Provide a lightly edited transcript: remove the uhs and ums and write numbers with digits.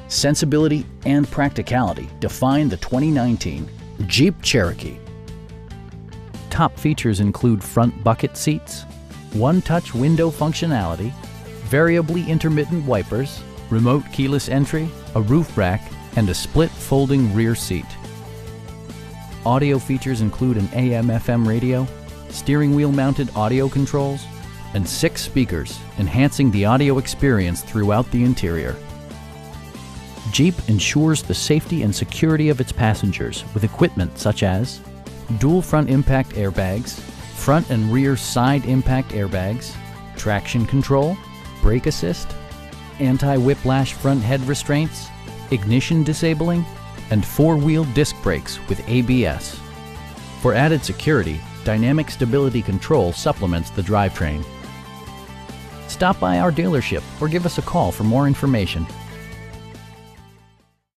Sensibility and practicality define the 2019 Jeep Cherokee. Top features include front bucket seats, one-touch window functionality, variably intermittent wipers, remote keyless entry, a roof rack, and a split folding rear seat. Audio features include an AM/FM radio, steering wheel mounted audio controls, and 6 speakers, enhancing the audio experience throughout the interior. Jeep ensures the safety and security of its passengers with equipment such as dual front impact airbags, front and rear side impact airbags, traction control, brake assist, anti-whiplash front head restraints, ignition disabling, and 4-wheel disc brakes with ABS. For added security, dynamic stability control supplements the drivetrain. Stop by our dealership or give us a call for more information.